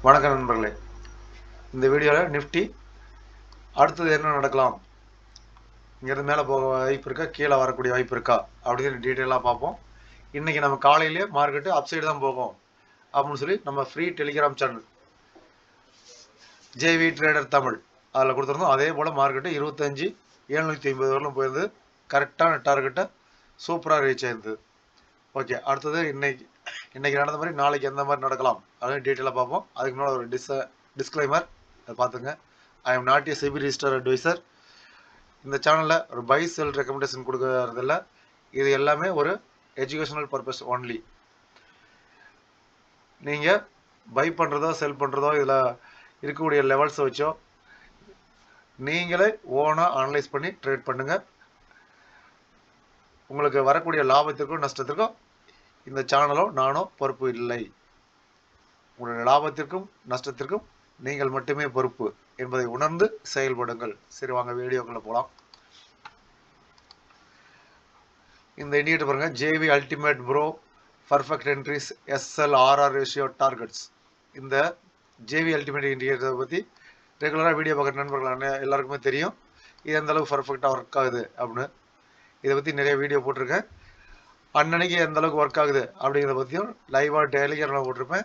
வணக்கம் நண்பர்களே. இந்த வீடியோவில் நிஃப்டி அடுத்தது என்ன நடக்கலாம், இங்கேருந்து மேலே போக வாய்ப்பு இருக்கா, கீழே வரக்கூடிய வாய்ப்பு இருக்கா அப்படின்னு டீட்டெயிலாக பார்ப்போம். இன்றைக்கி நம்ம காலையிலே மார்க்கெட்டு அப்சைடு தான் போகும் அப்படின்னு சொல்லி நம்ம free Telegram channel JV trader Tamil அதில் கொடுத்துருந்தோம். அதே போல் மார்க்கெட்டு 25,750 வரலும் போயிருந்து கரெக்டான டார்கெட்டை சூப்பராக ரீச் ஆயிருந்தது. ஓகே, அடுத்தது இன்னைக்கு நடந்த மாதிரி நாளைக்கு எந்த மாதிரி நடக்கலாம் அப்படின்னு டீட்டெயிலாக பார்ப்போம். அதுக்கு முன்னாடி ஒரு டிஸ்க்ளைமர் அதை பார்த்துங்க. I am not a SEBI register advisor. இந்த சேனலில் ஒரு பை செல் ரெக்கமெண்டேஷன் கொடுக்கறதில்ல. இது எல்லாமே ஒரு எஜுகேஷனல் பர்பஸ் ஒன்லி. நீங்கள் பை பண்ணுறதோ செல் பண்ணுறதோ இதில் இருக்கக்கூடிய லெவல்ஸை வச்சோ நீங்களே ஓனாக அனலைஸ் பண்ணி ட்ரேட் பண்ணுங்கள். உங்களுக்கு வரக்கூடிய லாபத்திற்கும் நஷ்டத்திற்கும் இந்த சேனலோ நானோ பொறுப்பு இல்லை. உங்களுடைய லாபத்திற்கும் நஷ்டத்திற்கும் நீங்கள் மட்டுமே பொறுப்பு என்பதை உணர்ந்து செயல்படுங்கள். சரி, வாங்க வீடியோக்குள்ள போகலாம். இந்த இண்டிகேட்டர் பாருங்க, JV ultimate bro perfect entries SLRR ratio targets. இந்த ஜேவி அல்டிமேட் இண்டிகேட்டரை பற்றி ரெகுலராக வீடியோ பார்க்குற நண்பர்கள் எல்லாருக்குமே தெரியும் இது எந்த அளவுக்கு பர்ஃபெக்டாக ஒர்க் ஆகுது அப்படின்னு. இதை பற்றி நிறைய வீடியோ போட்டிருக்கேன். அன்னன்னைக்கு எந்த அளவுக்கு ஒர்க் ஆகுது அப்படிங்கிறத பற்றியும் லைவாக டெலிகிராமில் போட்டிருப்பேன்.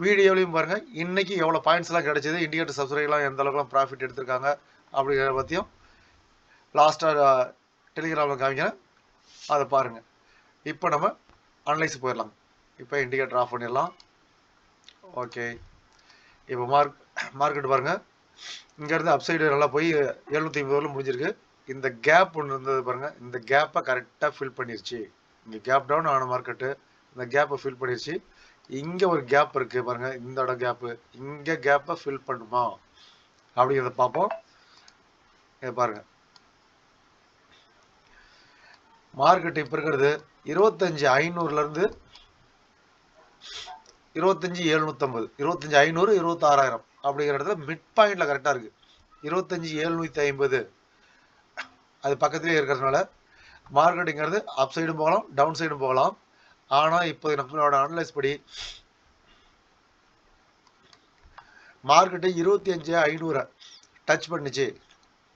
வீடியோலையும் பாருங்கள், இன்றைக்கி எவ்வளோ பாயிண்ட்ஸ்லாம் கிடச்சிது, இண்டிகேட்டர் சப்ஸ்கிரைப்லாம் எந்த அளவுக்குலாம் ப்ராஃபிட் எடுத்திருக்காங்க அப்படிங்கிறத பற்றியும் லாஸ்ட்டாக டெலிகிராமில் காமிக்கிறேன், அதை பாருங்கள். இப்போ நம்ம அனலைஸ் போயிடலாம். இப்போ இண்டிகேட்டர் ஆஃப் பண்ணிடலாம். ஓகே, இப்போ மார்க்கெட் பாருங்கள், இங்கேருந்து அப்சைடு நல்லா போய் 750 வரலும் முடிஞ்சிருக்கு. இந்த கேப் ஒன்று இருந்தது பாருங்கள், இந்த கேப்பை கரெக்டாக ஃபில் பண்ணிருச்சு. இங்கே கேப் டவுன் ஆன மார்க்கெட்டு இந்த கேப்பை ஃபில் பண்ணிருச்சு. இங்கே ஒரு கேப் இருக்குது பாருங்கள், இந்த இடம் கேப்பு, இங்கே கேப்பை ஃபில் பண்ணுமா அப்படிங்கிறத பார்ப்போம். இதை பாருங்கள், மார்க்கெட் இப்போ இருக்கிறது 25,500லேருந்து 25,750, 25,500, 26,000 அப்படிங்கிற இடத்துல மிட் பாயிண்டில் கரெக்டாக இருக்குது. 25,750 அது பக்கத்துலேயே இருக்கிறதுனால மார்க்கெட்டுங்கிறது அப் சைடும் போகலாம், டவுன் சைடும் போகலாம். ஆனால் இப்போ நம்மளோட அனலைஸ் படி மார்க்கெட்டு 25,500 டச் பண்ணிச்சு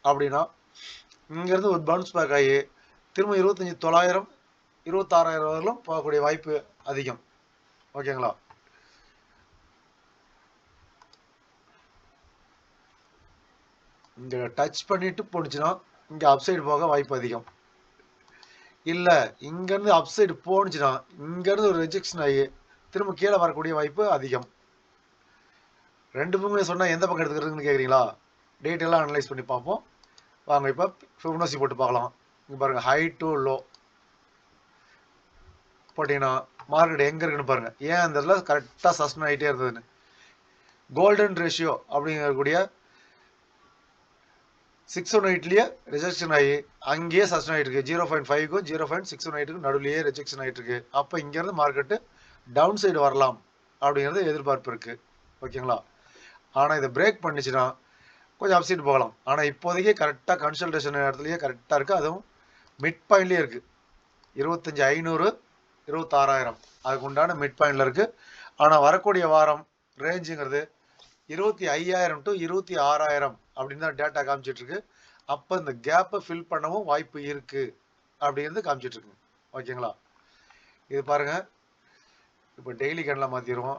அப்படின்னா இங்கேருந்து ஒரு பவுன்ஸ் பேக் ஆகி திரும்ப 25,900, 26,000 வரலும் போகக்கூடிய வாய்ப்பு அதிகம். ஓகேங்களா? இங்கே டச் பண்ணிட்டு போணுச்சுன்னா இங்கே அப்சைடு போக வாய்ப்பு அதிகம். இல்லை, இங்கேருந்து அப்சைடு போணுச்சுன்னா இங்கேருந்து ஒரு ரிஜெக்ஷன் ஆகி திரும்ப கீழே வரக்கூடிய வாய்ப்பு அதிகம். ரெண்டுமே சொன்னால் எந்த பக்கம் எடுத்துக்கிறதுன்னு கேட்குறீங்களா? டீட்டெயிலாக அனலைஸ் பண்ணி பார்ப்போம். வாங்க இப்போ ஃபிபொனாச்சி போட்டு பார்க்கலாம். இங்கே பாருங்கள், ஹை டு லோ போட்டிங்கன்னா மார்க்கெட் எங்கே இருக்குன்னு பாருங்கள். ஏன் அந்த இடத்துல கரெக்டாக சஸ்டன் ஆகிட்டே இருந்ததுன்னு. கோல்டன் ரேஷியோ அப்படிங்கக்கூடிய 618லேயே ரிஜெக்ஷன் ஆகி அங்கேயே சஸ்டன் ஆகிட்டு இருக்கு. 0.5க்கும் 0.618க்கும் நடுவுலையே ரிஜெக்ஷன் ஆகிட்டு இருக்கு. அப்போ இங்கேருந்து மார்க்கெட்டு டவுன் சைடு வரலாம் அப்படிங்கிறது எதிர்பார்ப்பு இருக்குது. ஓகேங்களா? ஆனால் இதை பிரேக் பண்ணிச்சுன்னா கொஞ்சம் அப்சைடு போகலாம். ஆனால் இப்போதைக்கு கரெக்டாக கன்சல்டேஷன் இடத்துலையே கரெக்டாக இருக்குது. அதுவும் மிட் பாயிண்ட்லேயே இருக்குது. 25,500, 26,000 அதுக்கு உண்டான மிட் பாயிண்டில் இருக்குது. ஆனால் வரக்கூடிய வாரம் ரேஞ்சுங்கிறது 25,000 to 26,000 அப்படின்னு தான் டேட்டா காமிச்சிட்ருக்கு. அப்போ இந்த கேப்பை ஃபில் பண்ணவும் வாய்ப்பு இருக்குது அப்படிங்கிறது காமிச்சிட்ருக்கு. ஓகேங்களா? இது பாருங்கள், இப்போ டெய்லி கேண்டில் மாற்றிடுவோம்.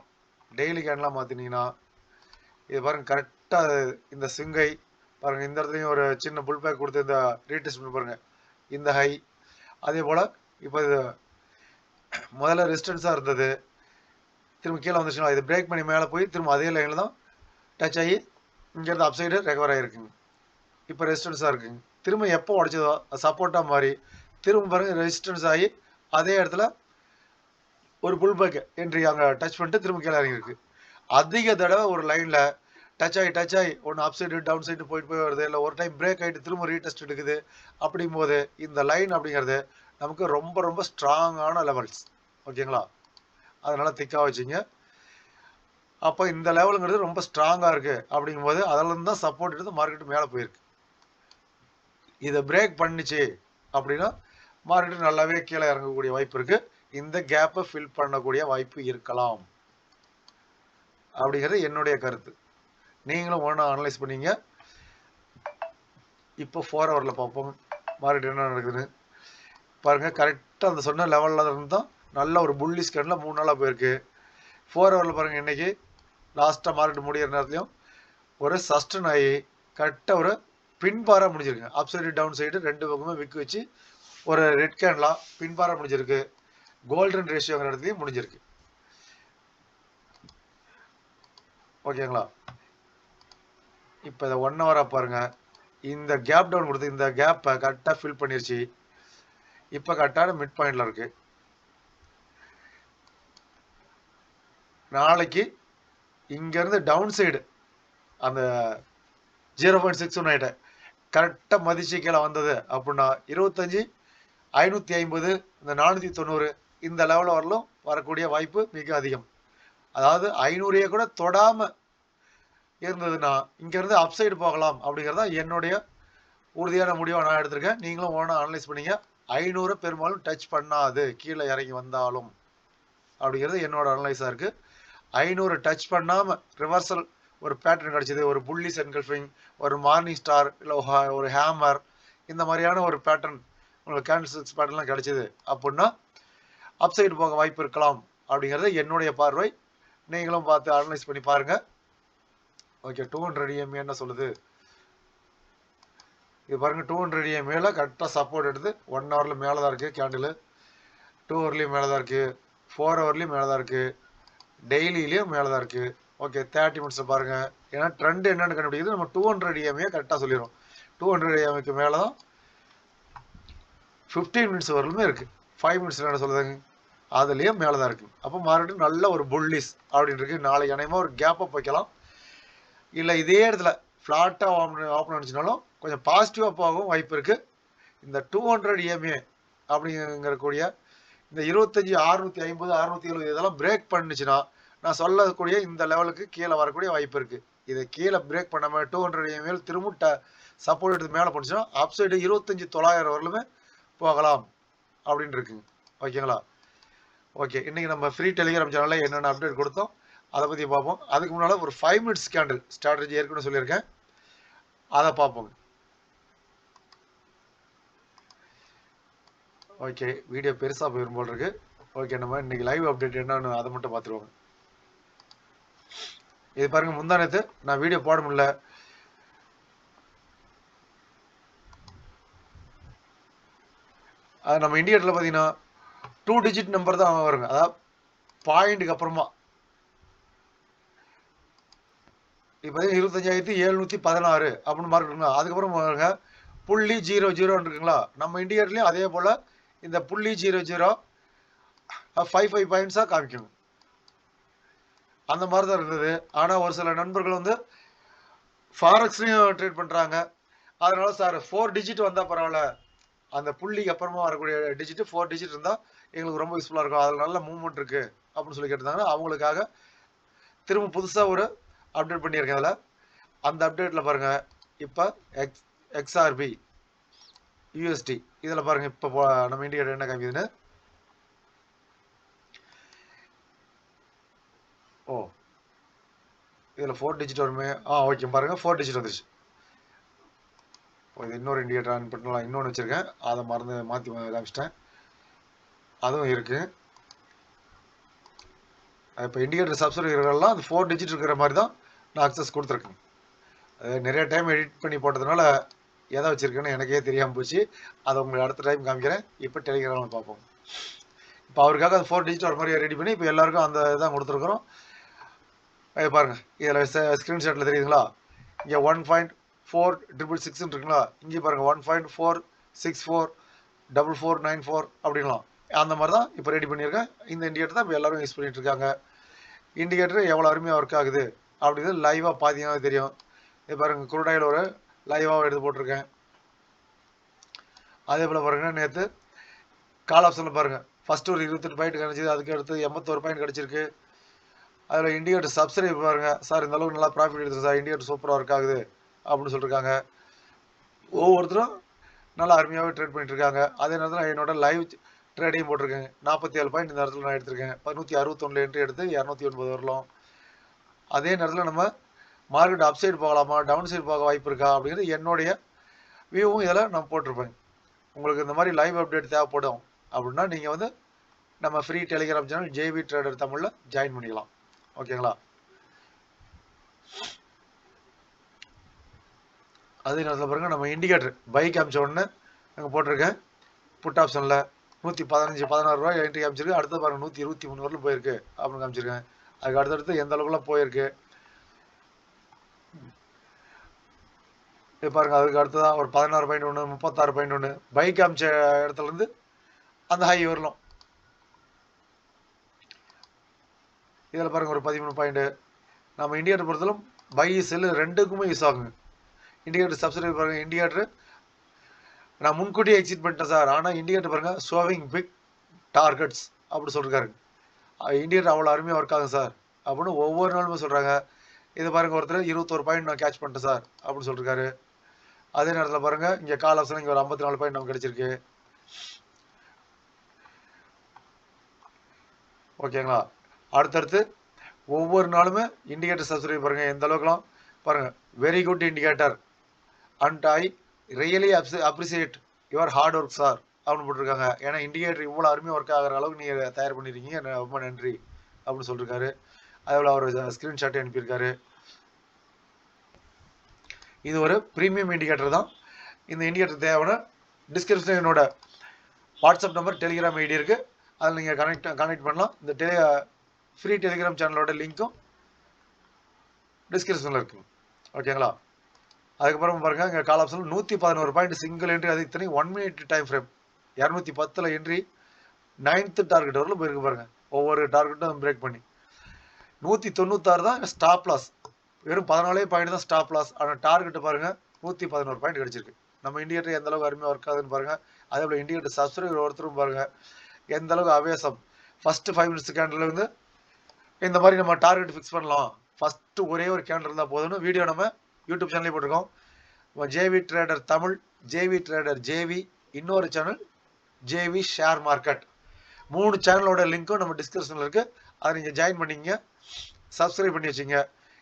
டெய்லி கேண்டில் மாற்றினீங்கன்னா இது பாருங்கள், கரெக்டாக இந்த ஸ்விங்கை பாருங்கள், இந்த இடத்துலையும் ஒரு சின்ன புல் பேக் கொடுத்து இந்த ரீடெஸ்ட் பண்ணி பாருங்கள், இந்த ஹை. அதே போல் இப்போ இது முதல்ல ரெசிஸ்டன்ஸாக இருந்தது, திரும்ப கீழே வந்துச்சுன்னா இது பிரேக் பண்ணி மேலே போய் திரும்ப அதே லைனில் தான் டச் ஆகி இங்கேருந்து அப்சைடு ரெக்கவர் ஆகிருக்குங்க. இப்போ ரெசிஸ்டன்ஸாக இருக்குங்க. திரும்ப எப்போ உடச்சதோ சப்போர்ட்டாக மாறி திரும்ப பாருங்கள் ரெசிஸ்டன்ஸ் ஆகி அதே இடத்துல ஒரு புல் பேக் என்ட்ரி அங்கே டச் பண்ணிட்டு திரும்ப கீழே இறங்கியிருக்கு. அதிக தடவை ஒரு லைனில் டச் ஆகி ஒன்று அப் சைடு டவுன் சைடு போய் வருது, இல்லை ஒரு டைம் பிரேக் ஆகிட்டு திரும்ப ரீடெஸ்ட் எடுக்குது. அப்படிங்கும்போது இந்த லைன் அப்படிங்கிறது நமக்கு ரொம்ப ரொம்ப ஸ்ட்ராங்கான லெவல்ஸ். ஓகேங்களா? அதனால் திக்காக வச்சுங்க. அப்போ இந்த லெவலுங்கிறது ரொம்ப ஸ்ட்ராங்காக இருக்குது. அப்படிங்கும்போது அதில் தான் சப்போர்ட் எடுத்து மார்க்கெட்டு மேலே போயிருக்கு. இதை பிரேக் பண்ணிச்சு அப்படின்னா மார்க்கெட்டு நல்லாவே கீழே இறங்கக்கூடிய வாய்ப்பு இருக்குது. இந்த கேப்பை ஃபில் பண்ணக்கூடிய வாய்ப்பு இருக்கலாம். அப்படிங்கிறது என்னுடைய கருத்து. நீங்களும் ஒன்றா அனலைஸ் பண்ணீங்க. இப்போ 4 ஹவரில் பார்ப்போம் மார்க்கெட் என்ன நடக்குதுன்னு. பாருங்கள், கரெக்டாக அந்த சொன்ன லெவலில் இருந்தால் நல்ல ஒரு புல்லிஷ் கேண்டில் 3 நாளாக போயிருக்கு. 4 ஹவரில் பாருங்கள், இன்றைக்கி லாஸ்ட்டாக மார்க்கெட் முடிகிற நேரத்துலையும் ஒரு சஸ்டன் ஆகி கரெக்டாக ஒரு பின்பாராக முடிஞ்சிருக்கு. அப் சைடு டவுன் சைடு ரெண்டு பக்கமே விக்கு வச்சு ஒரு ரெட் கேண்டலாக பின்பாராக முடிஞ்சிருக்கு. கோல்டன் ரேஷியோங்கிற இடத்துலையும் முடிஞ்சிருக்கு. ஓகேங்களா? இப்போ இதை 1 ஹவராக பாருங்கள், இந்த கேப் டவுன் கொடுத்து இந்த கேப்பை கரெக்டாக ஃபில் பண்ணிருச்சு. இப்போ கரெக்டான மிட் பாயிண்டில் இருக்குது. நாளைக்கு இங்கேருந்து டவுன் சைடு அந்த 0.618 கரெக்டாக மதிச்சு கீழே வந்தது அப்படின்னா 25,550 இந்த 490 இந்த லெவலில் வரலும் வரக்கூடிய வாய்ப்பு மிக அதிகம். அதாவது 500 கூட தொடாமல் இருந்ததுன்னா இங்கேருந்து அப்சைடு போகலாம் அப்படிங்கிறதா என்னுடைய உறுதியான முடிவை நான் எடுத்திருக்கேன். நீங்களும் ஓனா அனலைஸ் பண்ணீங்க. 500 பெரும்பாலும் டச் பண்ணாது கீழே இறங்கி வந்தாலும் அப்படிங்கிறது என்னோட அனலைஸாக இருக்குது. 500 டச் பண்ணாமல் ரிவர்சல் ஒரு பேட்டர்ன் கிடச்சிது, ஒரு புல்லிஷ் என்கல்ஃபிங், ஒரு மார்னிங் ஸ்டார், இல்லை ஒரு ஹேமர், இந்த மாதிரியான ஒரு பேட்டர்ன் உங்களுக்கு கேண்டில்ஸ்டிக்ஸ் பேட்டர்ன்லாம் கிடச்சிது அப்படின்னா அப்சைடு போக வாய்ப்பு இருக்கலாம் அப்படிங்கிறது என்னுடைய பார்வை. நீங்களும் பார்த்து அனலைஸ் பண்ணி பாருங்கள். ஓகே, 200 EMA என்ன சொல்லுது இது பாருங்கள். 200 EMAல கரெக்டாக சப்போர்ட் எடுத்து 1 ஹவரில் மேலே தான் இருக்குது கேண்டில், 2 ஹவர்லேயும் மேலே தான் இருக்குது, 4 ஹவர்லேயும் மேலே தான் இருக்குது, டெய்லியிலையும் மேலே தான் இருக்குது. ஓகே, 30 மினிட்ஸில் பாருங்கள். ஏன்னா ட்ரெண்ட் என்னென்னு கண்டுபிடிக்குது நம்ம 200 EMA கரெக்டாக சொல்லிடும். 200 EMAக்கு மேலே தான் 15 மினிட்ஸ் வரலுமே இருக்குது. 5 மினிட்ஸில் என்ன சொல்லுதாங்க, அதுலேயும் மேலே தான் இருக்குது. அப்போ மார்க்கெட்டு நல்ல ஒரு புல்லிஷ் அப்படின்னு இருக்குது. நாளைக்கு அநேகமாக ஒரு கேப்பப் வைக்கலாம், இல்லை இதே இடத்துல ஃப்ளாட்டாக ஓப்பன் ஆனிச்சுனாலும் கொஞ்சம் பாசிட்டிவாக போகவும் வாய்ப்பு இருக்குது. இந்த 200 EMA அப்படிங்கிறக்கூடிய இந்த 25,650 670 இதெல்லாம் பிரேக் பண்ணிச்சுன்னா நான் சொல்லக்கூடிய இந்த லெவலுக்கு கீழே வரக்கூடிய வாய்ப்பு இருக்குது. இதை கீழே பிரேக் பண்ணாமல் 200 EMA திரும்ப சப்போர்ட் எடுத்து மேலே போச்சுன்னா அப்சைடு 25,900 வரலுமே போகலாம் அப்படின்னு இருக்குங்க. ஓகேங்களா? ஓகே, இன்றைக்கி நம்ம ஃப்ரீ டெலிகிராம் சேனலில் என்னென்ன அப்டேட் கொடுத்தோம் அதை பற்றி பார்ப்போம். அதுக்கு முன்னால் ஒரு 5 மினிட்ஸ் கேண்டில் ஸ்ட்ராட்டஜி ஏற்கனவே சொல்லியிருக்கேன், அதை பார்ப்போங்க. ஓகே, வீடியோ பெருசாக போயிடும் போல் இருக்கு. ஓகே, நம்ம இன்னைக்கு லைவ் அப்டேட் என்னன்னு அதை மட்டும் பார்த்துருவோங்க. இது பாருங்கள், முந்தா நேற்று நான் வீடியோ போட முடியல. அது நம்ம இண்டிகேட்டரில் பார்த்தீங்கன்னா 2 டிஜிட் நம்பர் தான் வருங்க. அதாவது பாயிண்ட்டுக்கு அப்புறமா இப்போ 25,716 அப்படின்னு மார்க் இருக்குங்களா. அதுக்கப்புறம் பாருங்க புள்ளி 00 இருக்குங்களா. நம்ம இண்டிகேட்டர்லேயும் அதே போல் இந்த புள்ளி 00 55 பாயிண்ட்ஸாக காமிக்கணும். அந்த மாதிரி தான் இருந்தது. ஆனால் ஒரு சில நண்பர்கள் வந்து ஃபாரெக்ஸ்லையும் ட்ரேட் பண்ணுறாங்க. அதனால சார் 4 டிஜிட் வந்தால் பரவாயில்ல, அந்த புள்ளிக்கு அப்புறமா வரக்கூடிய டிஜிட் 4 டிஜிட் இருந்தால் எங்களுக்கு ரொம்ப யூஸ்ஃபுல்லாக இருக்கும், அதில் நல்ல மூவ்மெண்ட் இருக்குது அப்படின்னு சொல்லி கேட்டிருந்தாங்கன்னா அவங்களுக்காக திரும்ப புதுசாக ஒரு அப்டேட் பண்ணியிருக்கேன். அதில் அந்த அப்டேட்டில் பாருங்கள், இப்போ XRP USD இதில் பாருங்கள், இப்போ நம்ம இண்டிகேட்டர் என்ன காமிக்குதுன்னு. ஓ, இதில் 4 டிஜிட் வருமே. ஓகே பாருங்கள், 4 டிஜிட் வந்துருச்சு. இது இன்னொரு இண்டிகேட்டர் ஆன் பண்ணலாம், இன்னொன்று வச்சுருக்கேன், அதை மாற்றி காமிச்சிட்டேன். அதுவும் இருக்குது. இப்போ இண்டிகேட்டர் சப்ஸ்கிரைபர்கள்லாம் அந்த 4 டிஜிட் இருக்கிற மாதிரி தான் நான் அக்சஸ் கொடுத்துருக்கேன். அது நிறைய டைம் எடிட் பண்ணி போட்டதுனால எதை வச்சுருக்கேன்னு எனக்கே தெரியாமல் போச்சு. அதை உங்களுக்கு அடுத்த டைம் காமிக்கிறேன். இப்போ டெலிகிராமில் பார்ப்போம். இப்போ அவருக்காக அந்த 4 டிஜிட் வர மாதிரி ரெடி பண்ணி இப்போ எல்லாருக்கும் அந்த இதான் கொடுத்துருக்குறோம். இது பாருங்கள், இதில் ஸ்க்ரீன்ஷாட்டில் தெரியுதுங்களா, இங்கே 1.4666 இருக்குங்களா, இங்கே பாருங்கள் 1.4644494 அப்படிங்களாம். அந்த மாதிரி தான் இப்போ ரெடி பண்ணியிருக்கேன். இந்த இண்டிகேட்டர் தான் இப்போ எல்லோரும் யூஸ் பண்ணிகிட்டு இருக்காங்க. இண்டிகேட்டர் எவ்வளோ அருமையாக ஒர்க் ஆகுது அப்படிங்கிறது லைவாக பார்த்தீங்கன்னா தெரியும். இது பாருங்கள், குருடாயில் ஒரு லைவாக எடுத்து போட்டிருக்கேன். அதே போல் பாருங்கள், நேற்று கால் ஆப்ஷனில் பாருங்கள், ஃபஸ்ட்டு ஒரு 28 பாயிண்ட் கிடச்சிது, அதுக்கு அடுத்து 81 பாயிண்ட் கிடச்சிருக்கு. அதில் இண்டிகேட்டர் சப்ஸ்கிரைப் பாருங்கள், சார் இந்த அளவுக்கு நல்லா ப்ராஃபிட் எடுத்துருக்கு சார், இண்டிகேட்டர் சூப்பராக ஒர்க் ஆகுது அப்படின்னு சொல்லியிருக்காங்க. ஒவ்வொருத்தரும் நல்லா அருமையாகவே ட்ரேட் பண்ணிட்டு இருக்காங்க. அதே நேரத்தில் என்னோட லைவ் ட்ரேடையும் போட்டிருக்கேன். 47 பாயிண்ட் இந்த இடத்துல நான் எடுத்திருக்கேன். 161 என்ட்ரி எடுத்து 209 வரலாம். அதே நேரத்தில் நம்ம மார்க்கெட் அப் சைடு போகலாமா டவுன் சைடு போக வாய்ப்பு இருக்கா அப்படிங்கிறது என்னுடைய வியூவும் இதில் நான் போட்டிருப்பேன். உங்களுக்கு இந்த மாதிரி லைவ் அப்டேட் தேவைப்படும் அப்படின்னா நீங்கள் வந்து நம்ம free Telegram channel JV trader தமிழில் ஜாயின் பண்ணிக்கலாம். ஓகேங்களா? அதே நேரத்தில் பாருங்கள் நம்ம இண்டிகேட்டர் பை காமிச்ச உடனே நாங்கள் போட்டிருக்கேன். புட் ஆப்ஷனில் 115 16 ரூபாய் என்ட்ரி காமிச்சிருக்கு. அடுத்து பாருங்கள் 123 வரலும் போயிருக்கு அப்படின்னு காமிச்சிருக்கேன். அதுக்கு அடுத்தடுத்து எந்த அளவுக்குலாம் போயிருக்கு இது பாருங்கள். அதுக்கு அடுத்ததான் ஒரு 16.1 36.1 பை காமிச்ச இடத்துலேருந்து அந்த ஹை வரலாம். இதில் பாருங்கள் ஒரு 13 பாயிண்ட். நம்ம இண்டிகேட்டர் பொறுத்தலும் பை செல்லு ரெண்டுக்குமே யூஸ் ஆகுங்க. இண்டிகேட்டர் சப்ஸ்கிரைப் பாருங்கள். இண்டிகேட்டர் நான் முன்கூட்டியே எக்ஸிட் பண்ணிட்டேன் சார், ஆனால் இண்டிகேட்டர் பாருங்கள் ஷோவிங் பிக் டார்கெட்ஸ் அப்படி சொல்லிருக்காரு. இண்டிகேட்டர் அவ்வளோ அருமையாக ஒர்க் ஆகும் சார் அப்படின்னு ஒவ்வொரு நாளுமே சொல்கிறாங்க. இது பாருங்கள் ஒருத்தர் 21 பாயிண்ட் நான் கேட்ச் பண்ணிட்டேன் சார் அப்படின்னு சொல்லிருக்காரு. அதே நேரத்தில் பாருங்கள் இங்கே கால் ஆப்ஷன் இங்கே ஒரு 54 பாயிண்ட் நமக்கு கிடைச்சிருக்கு. ஓகேங்களா? அடுத்தடுத்து ஒவ்வொரு நாளுமே இண்டிகேட்டர் சப்ஸ்கிரைப் பாருங்கள் எந்த அளவுக்குலாம் பாருங்கள். Very good indicator and I really appreciate your hard work sir அப்படின்னு போட்டிருக்காங்க. ஏன்னா இண்டிகேட்டர் இவ்வளோ அருமையாக ஒர்க் ஆகிற அளவுக்கு நீங்கள் தயார் பண்ணியிருக்கீங்க, ரொம்ப நன்றி அப்படின்னு சொல்லியிருக்காரு. அதில் அவர் ஸ்க்ரீன்ஷாட் அனுப்பியிருக்காரு. இது ஒரு ப்ரீமியம் இண்டிகேட்டர் தான். இந்த இண்டிகேட்டர் தேவைன்னா டிஸ்கிரிப்ஷனில் என்னோட வாட்ஸ்அப் நம்பர் டெலிகிராம் ஐடி இருக்குது, அதில் நீங்கள் கனெக்ட் பண்ணலாம். இந்த ஃப்ரீ டெலிகிராம் சேனலோட லிங்க்கும் டிஸ்கிரிப்ஷனில் இருக்குங்க. ஓகேங்களா? அதுக்கப்புறம் பாருங்கள் இங்கே கால் ஆப்ஷனில் 111 பாயிண்ட் சிங்கிள் என்ட்ரி, அது இத்தனை 1 minute time frame 210 entry 9th target வரலும் போயிருக்கு பாருங்கள். ஒவ்வொரு டார்கெட்டும் பிரேக் பண்ணி 196 தான் ஸ்டாப் லாஸ். வெறும் 14 பாயிண்ட் தான் ஸ்டாப் லாஸ். ஆனால் டார்கெட் பாருங்கள் 111 பாயிண்ட் கிடச்சிருக்கு. நம்ம இண்டிகேட்டர் எந்த அளவுக்கு அருமையாக ஒர்க் ஆகுதுன்னு பாருங்கள். அதே போல் இண்டிகேட்டர் சப்ஸ்கிரைபர் ஒருத்தரும் பாருங்கள் எந்த அளவுக்கு அவேசம். ஃபஸ்ட்டு 5 மினிட்ஸ் கேண்டில் வந்து இந்த மாதிரி நம்ம டார்கெட் ஃபிக்ஸ் பண்ணலாம். ஃபஸ்ட்டு ஒரே ஒரு கேண்டில் இருந்தால் போதும்னு வீடியோ நம்ம யூடியூப் சேனலே போட்டிருக்கோம். JV trader Tamil, JV trader JV, இன்னொரு சேனல் ஜேவி ஷேர் மார்க்கெட். 3 சேனலோட லிங்க்கும் நம்ம டிஸ்கிரிப்ஷனில் இருக்குது. அதை நீங்கள் ஜாயின் பண்ணிங்க, சப்ஸ்கிரைப் பண்ணி வச்சுங்க.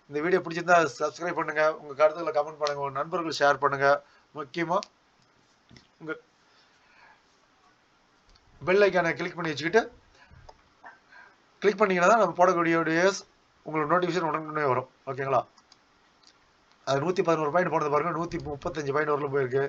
இந்த வீடியோ பிடிச்சிருந்தா சப்ஸ்கிரைப் பண்ணுங்கள், உங்கள் கருத்துக்களை கமெண்ட் பண்ணுங்கள், உங்கள் நண்பர்கள் ஷேர் பண்ணுங்கள். முக்கியமாக உங்கள் பெல் ஐக்கானை கிளிக் பண்ணி வச்சுக்கிட்டு கிளிக் பண்ணிங்கன்னா தான் நம்ம போடக்கூடிய வீடியோஸ் உங்களுக்கு நோட்டிஃபிகேஷன் உடனே வரும். ஓகேங்களா? அது 111 பாயிண்ட் போனது பாருங்கள், 135 பாயிண்ட் வரலும் போயிருக்கு.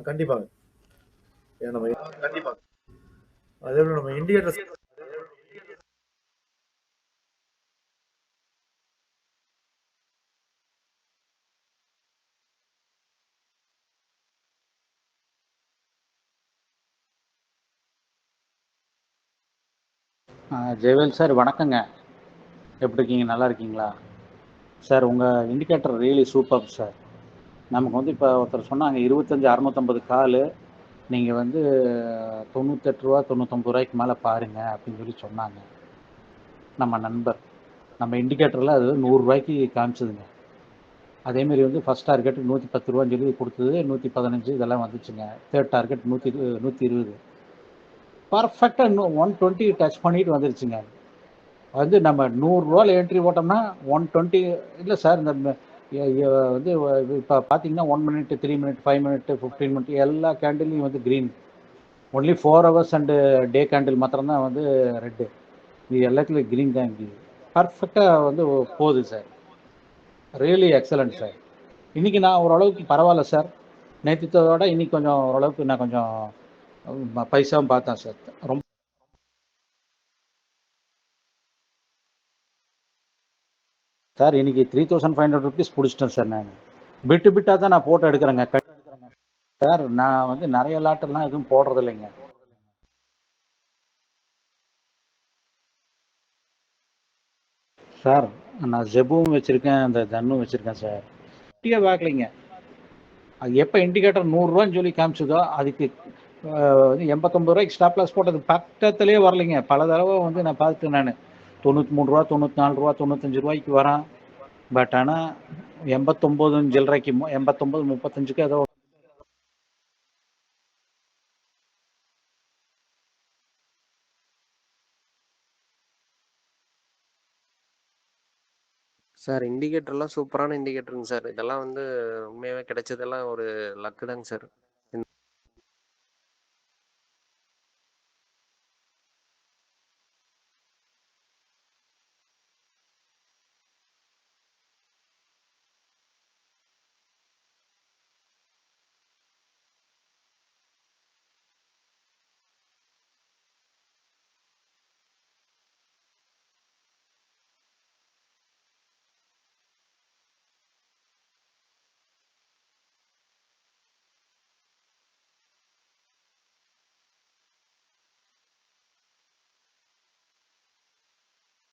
கண்டிப்பாங்க. ஏன்னா நம்ம கண்டிப்பா. அதே போல நம்ம இண்டிகேட்டர்ஸ் ஜெயவேல் சார் வணக்கங்க. எப்படி இருக்கீங்க? நல்லா இருக்கீங்களா? சார் உங்கள் இண்டிகேட்டர் ரியலி சூப்பர் சார். நமக்கு வந்து இப்போ ஒருத்தர் சொன்னாங்க 25,650 காலு நீங்கள் வந்து ரூ. 98 ரூ. 99 மேலே பாருங்க அப்படின்னு சொல்லி சொன்னாங்க நம்ம நண்பர். நம்ம இண்டிகேட்டரில் அது ரூ. 100 காமிச்சதுங்க. அதேமாரி வந்து ஃபஸ்ட் டார்கெட் 110 சொல்லி கொடுத்தது 115 இதெல்லாம் வந்துச்சுங்க. தேர்ட் டார்கெட் 120 பர்ஃபெக்டாக இன்னும் 120 டச் பண்ணிட்டு வந்துருச்சுங்க. வந்து நம்ம ரூ. 100 என்ட்ரி போட்டோம்னா 120 இல்லை சார். இந்த வந்து இப்போ பார்த்தீங்கன்னா 1 மினிட் 3 மினிட் 5 மினிட் 15 மினிட் எல்லா கேண்டில்லையும் வந்து green. Only 4 hours and day candle மாத்திரம்தான் வந்து ரெட்டு. இது எல்லாத்துலேயும் க்ரீன் தான் இருக்குது. பர்ஃபெக்டாக வந்து போகுது சார். Really excellent sir. இன்றைக்கி நான் ஓரளவுக்கு பரவாயில்ல சார். நேற்றுத்தோட இன்னைக்கு கொஞ்சம் ஓரளவுக்கு நான் கொஞ்சம் பைசாவும் பார்த்தேன் சார். ரொம்ப சார் இன்னைக்கு 3500 ருபீஸ் பிடிச்சிட்டேன் சார். நான் பிட்டாக தான் நான் போட்டு எடுக்கிறேங்க சார். நான் வந்து நிறைய லாட்டெல்லாம் எதுவும் போடுறது இல்லைங்க சார். நான் ஜெபுவும் வச்சுருக்கேன், அந்த தன்னும் வச்சுருக்கேன் சார். குட்டியாக பார்க்கலைங்க. அது எப்போ இண்டிகேட்டர் நூறுரூவான்னு சொல்லி காமிச்சதோ அதுக்கு வந்து 89 ஸ்டாப் லாஸ் போட்டது பக்கத்துலேயே வரலைங்க. பல தடவை வந்து நான் பார்த்துட்டேன். நான் 93 94 95 வரான். பட் ஆனால் 89 சில்லறைக்கு 89 35 ஏதோ சார் இண்டிகேட்டர்லாம் சூப்பரான இண்டிகேட்டருங்க சார். இதெல்லாம் வந்து உண்மையாவே கிடைச்சதெல்லாம் ஒரு லக்கு தாங்க சார்.